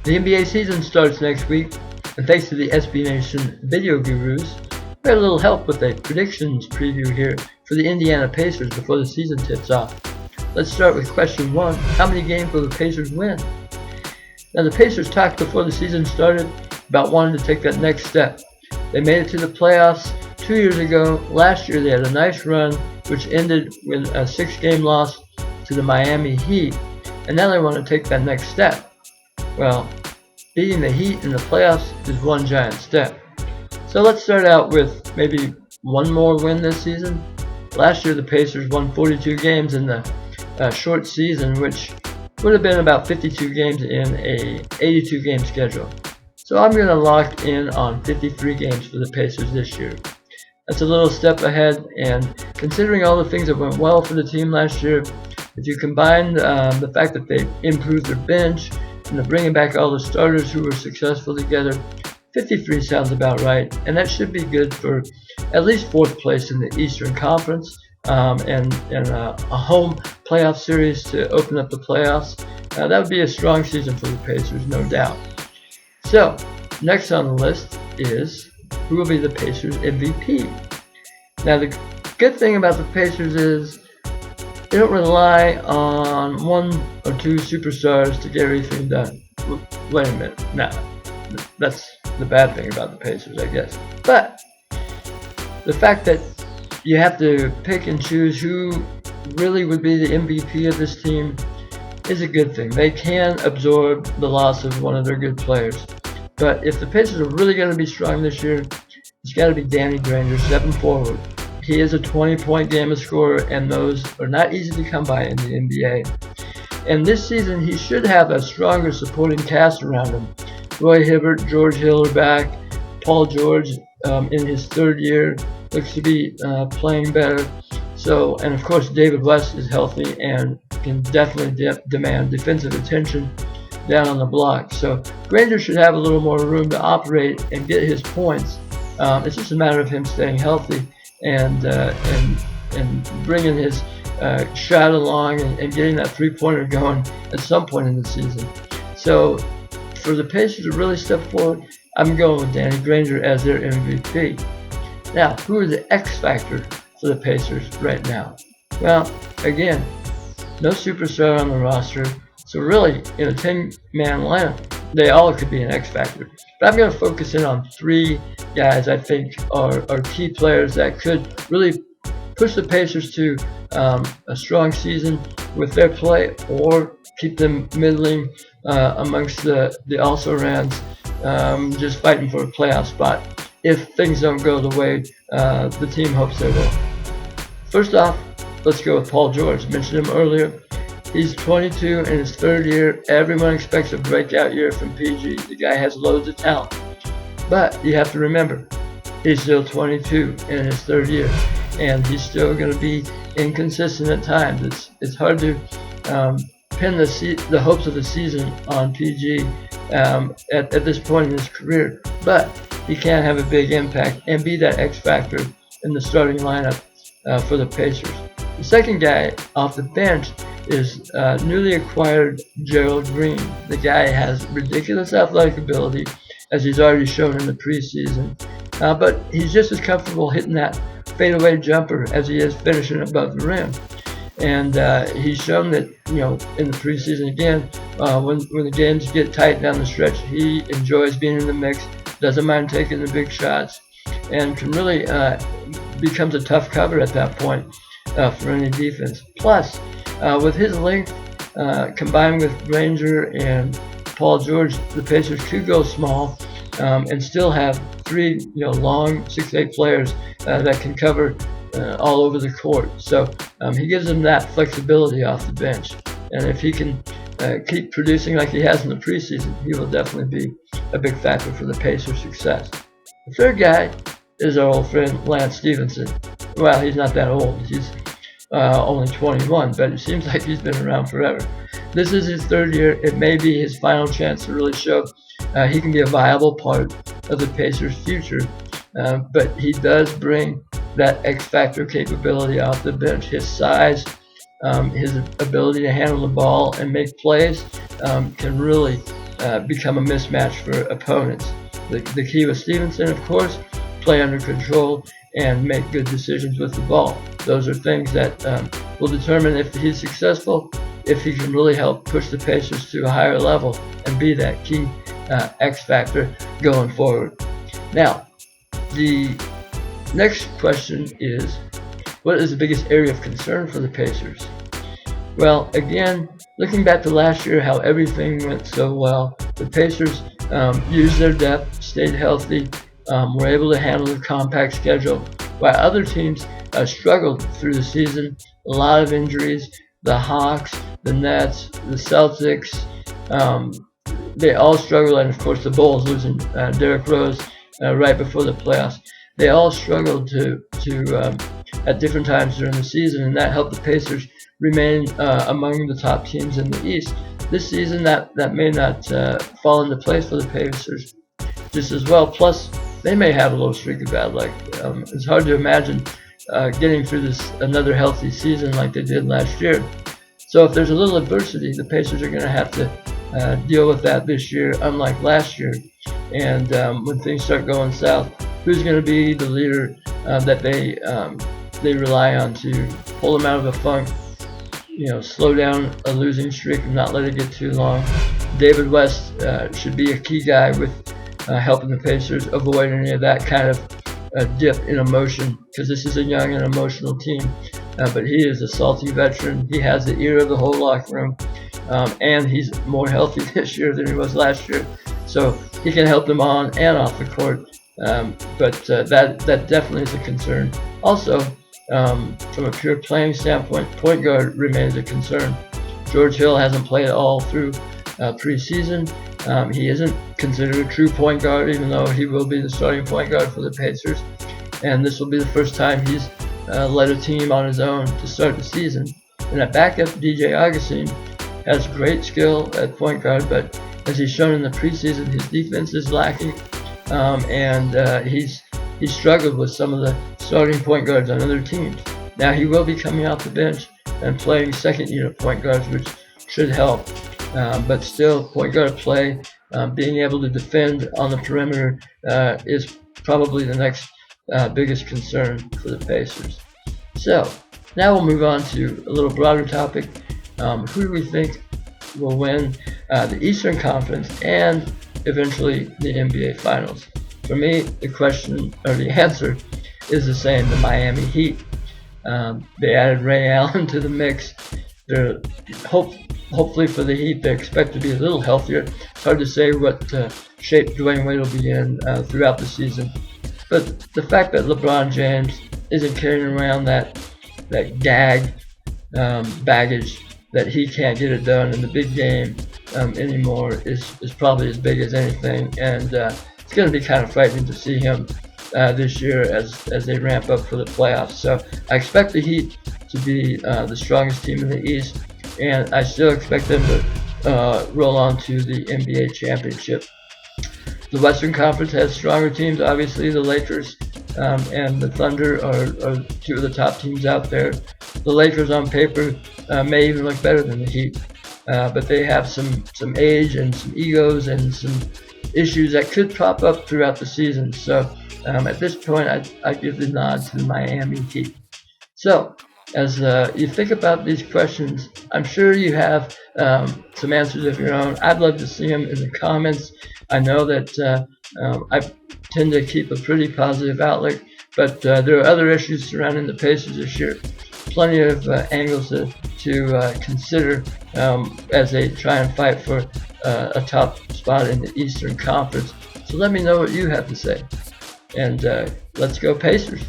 The NBA season starts next week, and thanks to the SB Nation video gurus, we had a little help with a predictions preview here for the Indiana Pacers before the season tips off. Let's start with question 1. How many games will the Pacers win? Now, the Pacers talked before the season started about wanting to take that next step. They made it to the playoffs 2 years ago. Last year they had a nice run, which ended with a 6-game loss to the Miami Heat, and now they want to take that next step. Well, beating the Heat in the playoffs is one giant step. So let's start out with maybe one more win this season. Last year the Pacers won 42 games in the short season, which would have been about 52 games in a 82-game schedule. So I'm going to lock in on 53 games for the Pacers this year. That's a little step ahead, and considering all the things that went well for the team last year, if you combine the fact that they improved their bench and they're bringing back all the starters who were successful together, 53 sounds about right, and that should be good for at least 4th place in the Eastern Conference and a home playoff series to open up the playoffs. That would be a strong season for the Pacers, no doubt. So, next on the list is who will be the Pacers MVP. Now, the good thing about the Pacers is they don't rely on 1 or 2 superstars to get everything done. Wait a minute. Now, that's the bad thing about the Pacers, I guess. But the fact that you have to pick and choose who really would be the MVP of this team is a good thing. They can absorb the loss of one of their good players. But if the Pacers are really going to be strong this year, it's got to be Danny Granger, 7 forward. He is a 20-point game scorer, and those are not easy to come by in the NBA. And this season, he should have a stronger supporting cast around him. Roy Hibbert, George Hill are back. Paul George, in his 3rd year, looks to be playing better. So, and of course, David West is healthy and can definitely demand defensive attention down on the block. So Granger should have a little more room to operate and get his points. It's just a matter of him staying healthy and bringing his shot along and getting that 3-pointer going at some point in the season. So for the Pacers to really step forward, I'm going with Danny Granger as their MVP. Now, who are the X factor for the Pacers right now? Well, again, no superstar on the roster. So really, in a 10-man lineup, they all could be an X factor. But I'm going to focus in on 3 guys I think are key players that could really push the Pacers to a strong season with their play, or keep them middling amongst the also-rans, just fighting for a playoff spot if things don't go the way the team hopes they will. First off, let's go with Paul George. I mentioned him earlier. He's 22 in his 3rd year. Everyone expects a breakout year from PG. The guy has loads of talent. But you have to remember, he's still 22 in his 3rd year, and he's still going to be inconsistent at times. It's hard to pin the hopes of the season on PG at this point in his career. But he can have a big impact and be that X factor in the starting lineup for the Pacers. The second guy off the bench is newly acquired Gerald Green. The guy has ridiculous athletic ability, as he's already shown in the preseason, but he's just as comfortable hitting that fadeaway jumper as he is finishing above the rim. And he's shown that, in the preseason again, when the games get tight down the stretch, he enjoys being in the mix, doesn't mind taking the big shots, and can really becomes a tough cover at that point for any defense. Plus, with his length combined with Granger and Paul George, the Pacers could go small and still have 3 long 6'8" players that can cover all over the court. So he gives them that flexibility off the bench, and if he can keep producing like he has in the preseason, he will definitely be a big factor for the Pacers' success. The third guy is our old friend Lance Stevenson. Well, he's not that old. He's only 21, but it seems like he's been around forever. This is his 3rd year. It may be his final chance to really show he can be a viable part of the Pacers' future, but he does bring that X-factor capability off the bench. His size, his ability to handle the ball and make plays can really become a mismatch for opponents. The key with Stevenson, of course, play under control and make good decisions with the ball. Those are things that will determine if he's successful, if he can really help push the Pacers to a higher level and be that key X factor going forward. Now, the next question is, what is the biggest area of concern for the Pacers? Well, again, looking back to last year, how everything went so well, the Pacers used their depth, stayed healthy, were able to handle the compact schedule, while other teams struggled through the season. A lot of injuries. The Hawks, the Nets, the Celtics, they all struggled, and of course the Bulls losing Derrick Rose right before the playoffs. They all struggled to at different times during the season, and that helped the Pacers remain among the top teams in the East. This season, that may not fall into place for the Pacers just as well. Plus, they may have a little streak of bad luck. It's hard to imagine getting through another healthy season like they did last year. So if there's a little adversity, the Pacers are going to have to deal with that this year, unlike last year. And when things start going south, who's going to be the leader that they rely on to pull them out of a funk? Slow down a losing streak and not let it get too long. David West should be a key guy with helping the Pacers avoid any of that kind of dip in emotion, because this is a young and emotional team. But he is a salty veteran. He has the ear of the whole locker room, and he's more healthy this year than he was last year. So he can help them on and off the court. But that definitely is a concern. Also, from a pure playing standpoint, point guard remains a concern. George Hill hasn't played all through preseason. He isn't considered a true point guard, even though he will be the starting point guard for the Pacers. And this will be the first time he's led a team on his own to start the season. And at backup, DJ Augustine has great skill at point guard, but as he's shown in the preseason, his defense is lacking, and he's struggled with some of the starting point guards on other teams. Now he will be coming off the bench and playing second unit point guards, which should help. But still, point guard play, being able to defend on the perimeter is probably the next biggest concern for the Pacers. So now we'll move on to a little broader topic. Who do we think will win the Eastern Conference and eventually the NBA Finals? For me, the question or the answer is the same: the Miami Heat. They added Ray Allen to the mix. They're hopefully for the Heat, they expect to be a little healthier. It's hard to say what shape Dwayne Wade will be in throughout the season. But the fact that LeBron James isn't carrying around that baggage that he can't get it done in the big game anymore is probably as big as anything. And it's going to be kind of frightening to see him this year as they ramp up for the playoffs. So I expect the Heat to be the strongest team in the East, and I still expect them to roll on to the NBA championship. The Western Conference has stronger teams. Obviously, the Lakers and the Thunder are two of the top teams out there. The Lakers on paper may even look better than the Heat, but they have some age and some egos and some issues that could pop up throughout the season. So at this point, I give the nod to the Miami Heat. So as you think about these questions, I'm sure you have some answers of your own. I'd love to see them in the comments. I know that I tend to keep a pretty positive outlook, but there are other issues surrounding the Pacers this year. Plenty of angles to consider as they try and fight for a top spot in the Eastern Conference. So let me know what you have to say. And let's go Pacers.